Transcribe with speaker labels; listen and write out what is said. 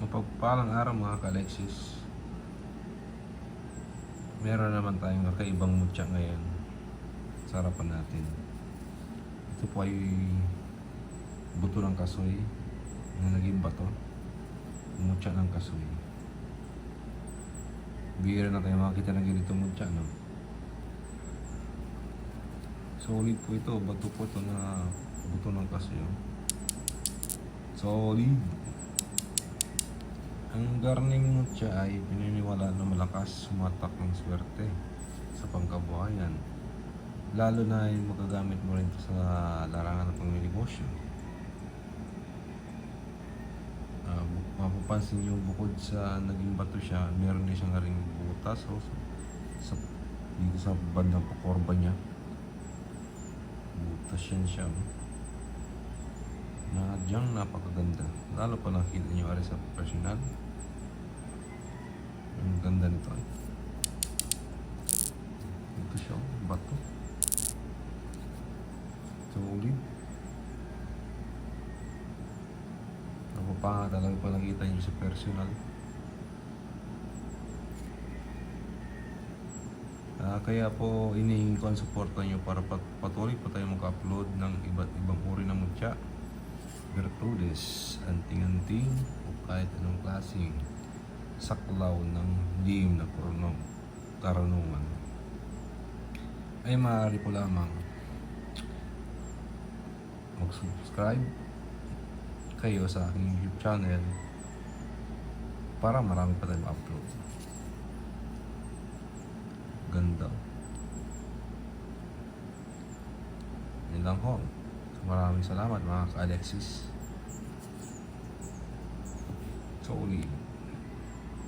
Speaker 1: Mapagpalang araw mga ka-Alexis. Meron naman tayong kakaibang mutya ngayon sa harapan natin. Ito po ay buto ng kasoy na naging bato. Mutya ng kasoy. Bihira na tayo makakita ng ganitong mutya, no? Solid po ito. Bato po ito na buto ng kasoy. Oh. Solid. Ang garning mutya ay pininiwala na malakas sumatak ng swerte sa pangkabuhayan. Lalo na yung magagamit mo rin sa larangan ng pangnegosyo. Mapapansin nyo bukod sa naging bato siya, meron din siyang ring butas dito sa bandang pakorba niya. Butas yan siya. Na diyang napakaganda. Lalo pa nakita nyo ari sa personal. Ang ganda nito ay. Ito siya, bato. Solid. Napapanga talaga pa nakita nyo sa personal. Kaya po inihingi ko ang suporta nyo para patuloy pa tayo maka-upload ng iba't ibang uri ng mutya, virtudes, anting-anting o kahit anong klaseng saklaw ng lihim na karunungan. Ay maaari po lamang mag-subscribe kayo sa aking YouTube channel para marami pa tayong upload. Ganda. Yan lang ho. Maraming salamat mga ka-Alexis. Solid.